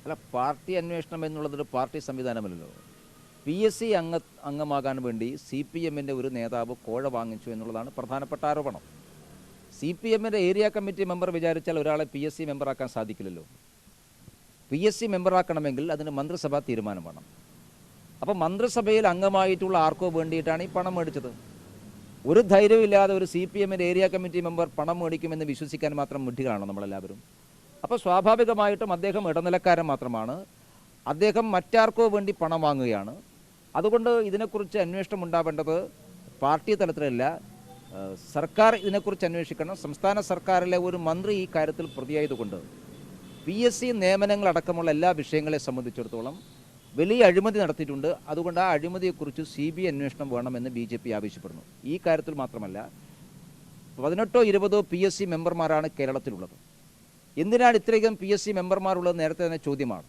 അല്ല, പാർട്ടി അന്വേഷണം എന്നുള്ളതൊരു പാർട്ടി സംവിധാനമല്ലല്ലോ. PSC അംഗമാകാൻ വേണ്ടി CPM-ൻ്റെ ഒരു നേതാവ് കോഴ വാങ്ങിച്ചു എന്നുള്ളതാണ് പ്രധാനപ്പെട്ട ആരോപണം. CPM-ൻ്റെ ഏരിയ കമ്മിറ്റി മെമ്പർ വിചാരിച്ചാൽ ഒരാളെ PSC മെമ്പറാക്കാൻ സാധിക്കില്ലല്ലോ. PSC മെമ്പറാക്കണമെങ്കിൽ അതിന് മന്ത്രിസഭാ തീരുമാനം വേണം. അപ്പോൾ മന്ത്രിസഭയിൽ അംഗമായിട്ടുള്ള ആർക്കോ വേണ്ടിയിട്ടാണ് ഈ പണം മേടിച്ചത്. ഒരു ധൈര്യമില്ലാതെ ഒരു CPM-ൻ്റെ ഏരിയ കമ്മിറ്റി മെമ്പർ പണം മേടിക്കുമെന്ന് വിശ്വസിക്കാൻ മാത്രം മുഠികളാണോ നമ്മളെല്ലാവരും? അപ്പോൾ സ്വാഭാവികമായിട്ടും അദ്ദേഹം ഇടനിലക്കാരൻ മാത്രമാണ്. അദ്ദേഹം മറ്റാർക്കോ വേണ്ടി പണം വാങ്ങുകയാണ്. അതുകൊണ്ട് ഇതിനെക്കുറിച്ച് അന്വേഷണം ഉണ്ടാവേണ്ടത് പാർട്ടി തലത്തിലല്ല, സർക്കാർ ഇതിനെക്കുറിച്ച് അന്വേഷിക്കണം. സംസ്ഥാന സർക്കാരിലെ ഒരു മന്ത്രി ഈ കാര്യത്തിൽ പ്രതിയായതുകൊണ്ട് PSC നിയമനങ്ങളടക്കമുള്ള എല്ലാ വിഷയങ്ങളെ സംബന്ധിച്ചിടത്തോളം വലിയ അഴിമതി നടത്തിയിട്ടുണ്ട്. അതുകൊണ്ട് ആ അഴിമതിയെക്കുറിച്ച് CBI അന്വേഷണം വേണമെന്ന് BJP ആവശ്യപ്പെടുന്നു. ഈ കാര്യത്തിൽ മാത്രമല്ല, 18 20 PSC മെമ്പർമാരാണ് കേരളത്തിലുള്ളത്. എന്തിനാണ് ഇത്രയധികം PSC മെമ്പർമാരുള്ളത് നേരത്തെ തന്നെ ചോദ്യമാണ്.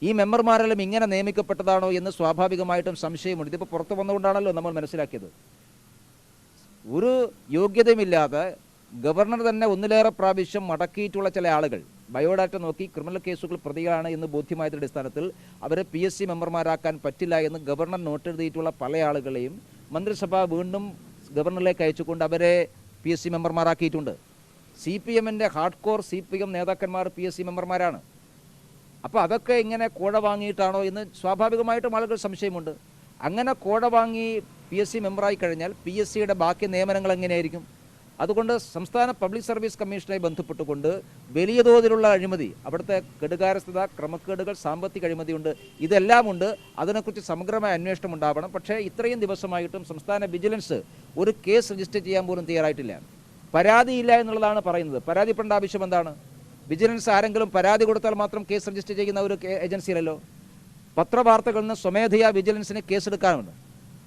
ഈ മെമ്പർമാരെല്ലാം ഇങ്ങനെ നിയമിക്കപ്പെട്ടതാണോ എന്ന് സ്വാഭാവികമായിട്ടും സംശയമുണ്ട്. ഇതിപ്പോൾ പുറത്തു വന്നുകൊണ്ടാണല്ലോ നമ്മൾ മനസ്സിലാക്കിയത്. ഒരു യോഗ്യതയുമില്ലാതെ ഗവർണർ തന്നെ ഒന്നിലേറെ പ്രാവശ്യം മടക്കിയിട്ടുള്ള ചില ആളുകൾ ബയോഡാറ്റ നോക്കി ക്രിമിനൽ കേസുകൾ പ്രതികളാണ് എന്ന് ബോധ്യമായതിൻ്റെ അടിസ്ഥാനത്തിൽ അവരെ PSC മെമ്പർമാരാക്കാൻ പറ്റില്ല എന്ന് ഗവർണർ നോട്ട് എഴുതിയിട്ടുള്ള പല ആളുകളെയും മന്ത്രിസഭ വീണ്ടും ഗവർണറിലേക്ക് അയച്ചുകൊണ്ട് അവരെ PSC മെമ്പർമാരാക്കിയിട്ടുണ്ട്. CPM-ൻ്റെ ഹാർഡ് കോർ CPM നേതാക്കന്മാർ PSC മെമ്പർമാരാണ്. അപ്പോൾ അതൊക്കെ ഇങ്ങനെ കോഴ വാങ്ങിയിട്ടാണോ എന്ന് സ്വാഭാവികമായിട്ടും ആളുകൾ സംശയമുണ്ട്. അങ്ങനെ കോഴ വാങ്ങി PSC മെമ്പറായി കഴിഞ്ഞാൽ PSC-യുടെ ബാക്കി നിയമനങ്ങൾ എങ്ങനെയായിരിക്കും? അതുകൊണ്ട് സംസ്ഥാന പബ്ലിക് സർവീസ് കമ്മീഷനുമായി ബന്ധപ്പെട്ടുകൊണ്ട് വലിയ തോതിലുള്ള അഴിമതി, അവിടുത്തെ കെടുകാര്യസ്ഥത, ക്രമക്കേടുകൾ, സാമ്പത്തിക അഴിമതിയുണ്ട്, ഇതെല്ലാം ഉണ്ട്. അതിനെക്കുറിച്ച് സമഗ്രമായ അന്വേഷണം ഉണ്ടാവണം. പക്ഷേ ഇത്രയും ദിവസമായിട്ടും സംസ്ഥാന വിജിലൻസ് ഒരു കേസ് രജിസ്റ്റർ ചെയ്യാൻ പോലും തയ്യാറായിട്ടില്ല. പരാതിയില്ല എന്നുള്ളതാണ് പറയുന്നത്. പരാതിപ്പെടേണ്ട ആവശ്യം എന്താണ്? വിജിലൻസ് ആരെങ്കിലും പരാതി കൊടുത്താൽ മാത്രം കേസ് രജിസ്റ്റർ ചെയ്യുന്ന ഒരു ഏജൻസിയല്ലല്ലോ. പത്രവാർത്തകളിൽ നിന്ന് സ്വമേധയാ വിജിലൻസിന് കേസെടുക്കാറുണ്ട്.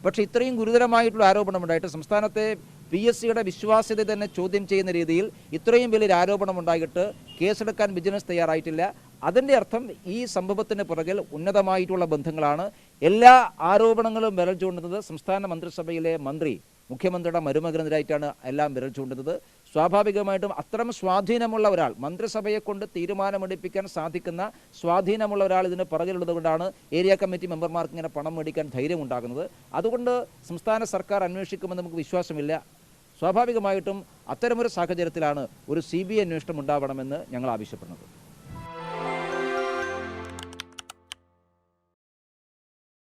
പക്ഷേ ഇത്രയും ഗുരുതരമായിട്ടുള്ള ആരോപണമുണ്ടായിട്ട് സംസ്ഥാനത്തെ PSC-യുടെ വിശ്വാസ്യത തന്നെ ചോദ്യം ചെയ്യുന്ന രീതിയിൽ ഇത്രയും വലിയൊരു ആരോപണമുണ്ടായിട്ട് കേസെടുക്കാൻ വിജിലൻസ് തയ്യാറായിട്ടില്ല. അതിൻ്റെ അർത്ഥം ഈ സംഭവത്തിന് പുറകിൽ ഉന്നതമായിട്ടുള്ള ബന്ധങ്ങളാണ്. എല്ലാ ആരോപണങ്ങളും വിരൽ ചൂണ്ടുന്നത് സംസ്ഥാന മന്ത്രിസഭയിലെ മന്ത്രി, മുഖ്യമന്ത്രിയുടെ മരുമകനെതിരായിട്ടാണ് എല്ലാം വിരൽ ചൂണ്ടുന്നത്. സ്വാഭാവികമായിട്ടും അത്തരം സ്വാധീനമുള്ള ഒരാൾ, മന്ത്രിസഭയെ കൊണ്ട് തീരുമാനമെടുപ്പിക്കാൻ സാധിക്കുന്ന സ്വാധീനമുള്ള ഒരാൾ ഇതിന് പുറകിലുള്ളത് കൊണ്ടാണ് ഏരിയ കമ്മിറ്റി മെമ്പർമാർക്ക് ഇങ്ങനെ പണം മേടിക്കാൻ ധൈര്യമുണ്ടാകുന്നത്. അതുകൊണ്ട് സംസ്ഥാന സർക്കാർ അന്വേഷിക്കുമെന്ന് നമുക്ക് വിശ്വാസമില്ല. സ്വാഭാവികമായിട്ടും അത്തരമൊരു സാഹചര്യത്തിലാണ് ഒരു CBI അന്വേഷണം ഉണ്ടാവണമെന്ന് ഞങ്ങൾ ആവശ്യപ്പെടുന്നത്.